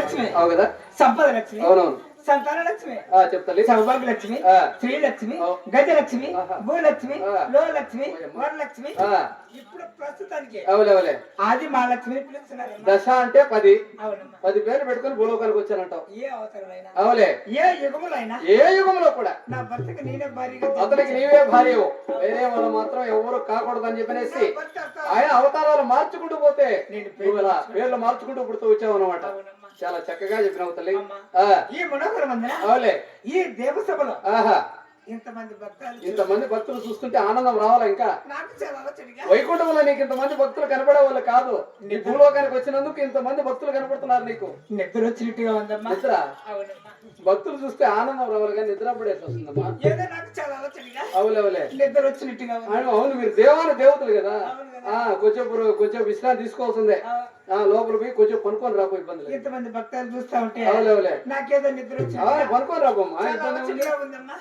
ధనలక్ష్మి అవు కదా, సంపద లక్ష్మి, అవునవును సంతాన లక్ష్మి, చెప్తాలి, సౌభాగ్య లక్ష్మి, శ్రీలక్ష్మి, గజలక్ష్మి, భూలక్ష్మి, లోలక్ష్మి, వరలక్ష్మి. ఇప్పుడు ప్రస్తుతానికి అవులే ఆది మహాలక్ష్మి పిలుస్తున్నారు. దశ అంటే 10 అవునమ్మా. 10 పేర్లు పెట్టుకుని భూలోకానికి వచ్చానంటావు. ఏ అవసరమైనా అవులే, ఏ యుగములైనా ఏ యుగంలో కూడా నా భర్తకి నేనే భారీగా, అతనికి నీవే భార్యవు, వేరే వాళ్ళు మాత్రం ఎవరు కాకూడదని చెప్పనేసి ఆయన అవతారాలు మార్చుకుంటూ పోతే నువ్వు ఇలా పేర్లు మార్చుకుంటూ పుడుతూ వచ్చావు అనమాట. చాలా చక్కగా చెప్పినావు తల్లి. ఈ మనోహర మందిర, అవులే, ఈ దేవసభలో ఆహా, ఇంతమంది భక్తులు చూస్తుంటే ఆనందం రావాలా? ఇంకా నాకు చాలా ఆలోచనగా, వైకుంఠంలో నీకు ఇంతమంది భక్తులు కనపడే వాళ్ళు కాదు, నీ భూలోకానికి వచ్చినందుకు ఇంతమంది భక్తులు కనపడుతున్నారు నీకు. నిద్ర వచ్చినట్టుగా ఉందమ్మా. నిద్ర భక్తులు చూస్తే ఆనందం రావాలి కానీ నిద్ర పడేసి వస్తుందమ్మా. ఏదో నాకు చాలా ఆలోచనగా, అవులే నిద్ర వచ్చినట్టుగా ఉంది. అవును, మీరు దేవతలు కదా, కొంచెం విశ్రాంతి తీసుకోవాల్సిందే. లోపల పోయి కొంచెం పనుకొని రాబో, ఇబ్బంది. ఇంతమంది భక్తులు చూస్తా ఉంటే అవులే నాకేదో నిద్ర వచ్చింది. పనుకొని రాబోమ్మా, ఇబ్బంది ఉందమ్మా.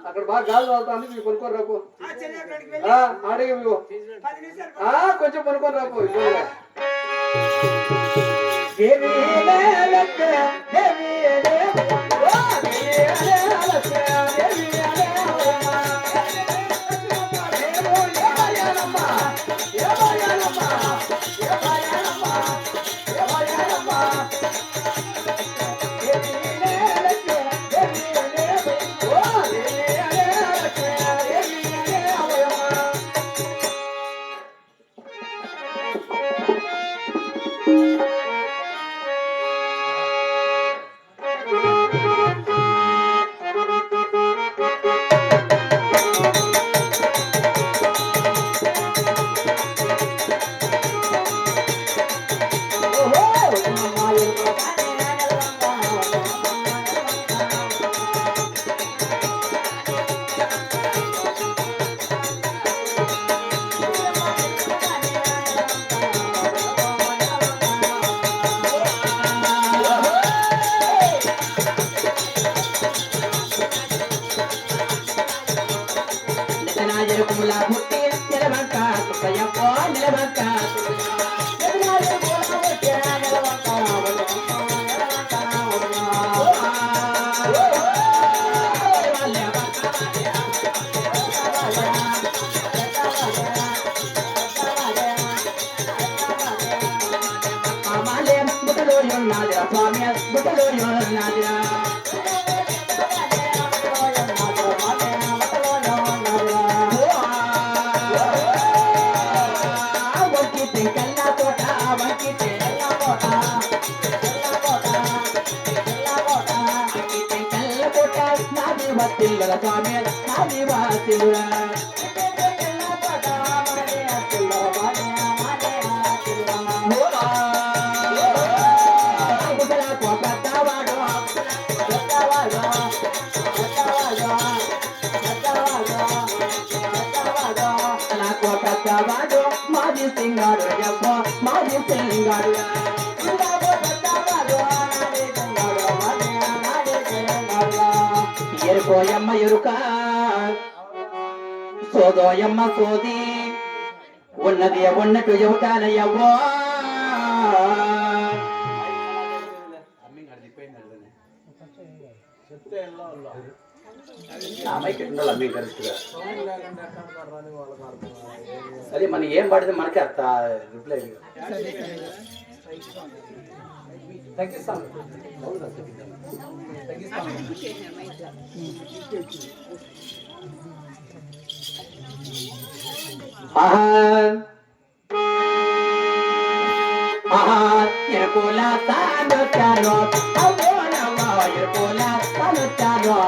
అక్కడ బాగా గాలి తాగుతాను, మీకు పనుకొని రాబో. ఆడికి మీకు 10 నిమిషాలు కొంచెం పనుకొని రాబో, ఇబ్బంది. మాది సింగారు మాది సింగారు ఎరుకోయమ్మ ఎరుక సోదోయమ్మ సోది ఉన్నది ఉన్నట్టు చెబుతానయ్యవ్వో. అదే మన ఏం పడితే మనకి అర్థ రిప్లై తగ్గిస్తాం. ఎరుకోలా తాను చాలో ఎరుకోలా తాను చాలో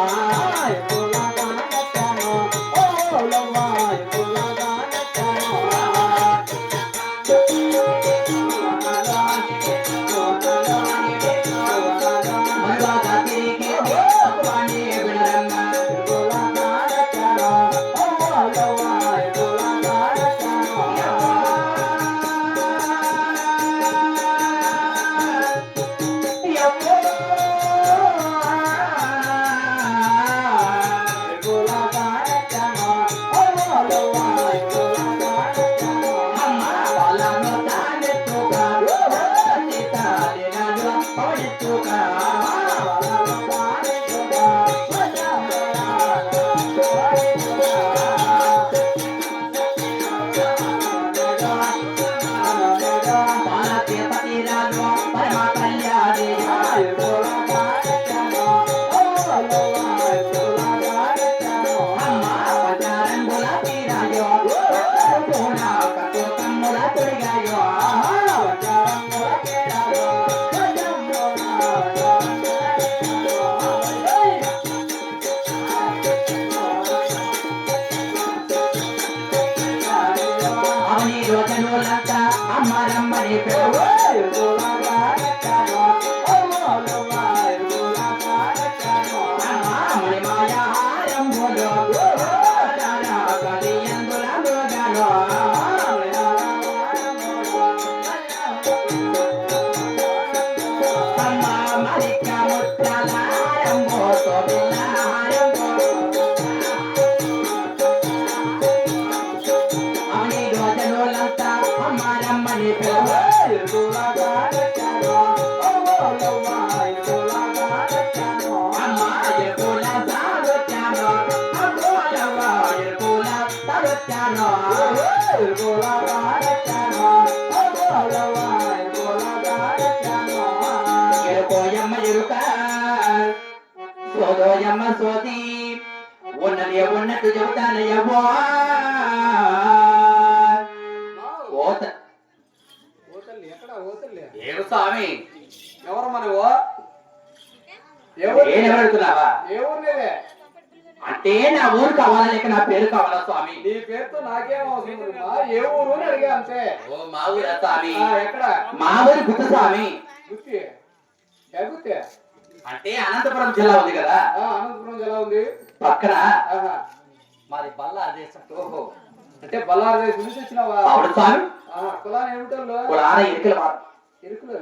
అమ్మరమ్మని అమ్మని మాయారం అమ్మ మరిక ముట్టాలారం అవని రోజులంతా అమ్మరమ్మని ఎరుకోయమ్మ ఎరుక సోదోయమ్మ సోది ఉన్నది ఉన్నట్టు చెబుతానయ్యవ్వో ఓత ఏడు స్వామి ఎవరు మనవో ఏనెవడుతున్నావా ఏ ఊర్లేదే అంటే నా ఊరు కావాలా లేక నా పేరు కావాలా స్వామి నీ పేరుతో నాకేం అవసరం ఉందమ్మా? ఏ ఊరు అని అడిగా అంతే ఓ మా ఊరా స్వామి ఎక్కడ మా ఊరు గుర్తు స్వామి గుత్తి ఏ గుత్తి అంటే అనంతపురం జిల్లా ఉంది కదా అనంతపురం జిల్లా ఉంది పక్కన ఆహా. మాది బల్లారు దేశం ఓహో అంటే బల్లారు దేశం నుంచి వచ్చినావా అవును స్వామి కులాన్ని ఏమిటో కులాన ఇరుకుల ఇరుకులు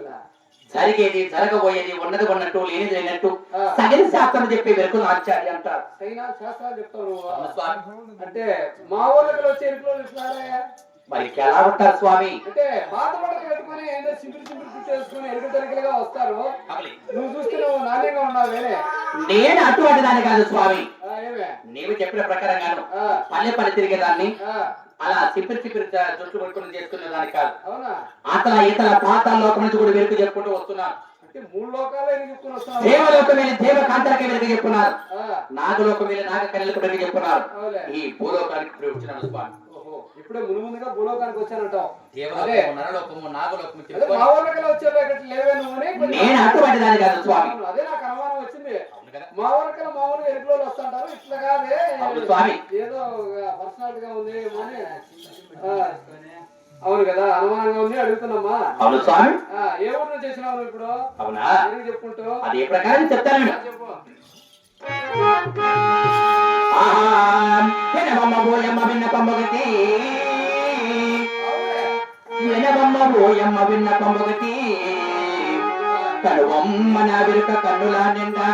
జరిగేది జరగబోయేది ఉన్నది ఉన్నట్టు లేనిది లేనట్టు సగలి శాస్త్రం చెప్పి వెరుకులు ఆచార్య అంటారు సైనా శాస్త్రాలు చెప్తావు నువ్వు అవును స్వామి అంటే మా ఊళ్ళకి వచ్చే ఇరుకులు ఇస్తున్నారా మరి ఎలా ఉంటారు స్వామి అంటే పాత బట్టలు కట్టుకుని ఏదో సింపుల్ కుట్టేసుకుని ఎరుకు తరికలుగా వస్తారు నువ్వు చూస్తే నువ్వు నాణ్యంగా ఉన్నావు వేరే నేను అటువంటి దాన్ని కాదు స్వామి ఏమే నీవు చెప్పిన ప్రకారంగాను పల్లె పల్లె తిరిగేదాన్ని అలా చిపిరి చిపిరి జుట్టు పట్టుకుని చేసుకునే దానికి కాదు అవునా అతల ఇతల పాతాల లోకం నుంచి కూడా వెలుగు చెప్పుకుంటూ వస్తున్నాను అంటే మూడు లోకాలు ఎన్ని చెప్పుకుని వస్తున్నావు దేవలోకం వెళ్ళి దేవ కాంతలకి వెలుగు చెప్పుకున్నారు నాగలోకం వెళ్ళి నాగ కన్యలకు వెలుగు చెప్పుకున్నారు అవులే ఈ భూలోకానికి ఇప్పుడు వచ్చినాడు స్వామి ఓహో ఇప్పుడే ముందుగా భూలోకానికి వచ్చానంటావు దేవలోకము నరలోకము నాగలోకము అదే మా ఊళ్ళకి వచ్చే లేవే నువ్వు నేను అటువంటి దాన్ని కాదు స్వామి అదే నాకు అనుమానం వచ్చింది అవును కదా మా ఊరికి మామూలుగా ఎరుకులో వస్తుంటారు ఇట్లా కాదే అవును స్వామి ఏదో పర్సనాలిటీ గా ఉంది ఏమో అని అవును కదా అనుమానంగా ఉంది అడుగుతున్నామ్మా అవును స్వామి ఏ ఊరు నుంచి చేసినావు నువ్వు ఇప్పుడు అవునా ఎందుకు చెప్పుకుంటూ అదే ప్రకారం చెప్తాను నేను చెప్పు వినవమ్మ పోయమ్మ విన్నపమ్మగతి వినవమ్మ పోయమ్మ విన్నపమ్మగతి కనువమ్మ నా విరుక కన్నులా నిండా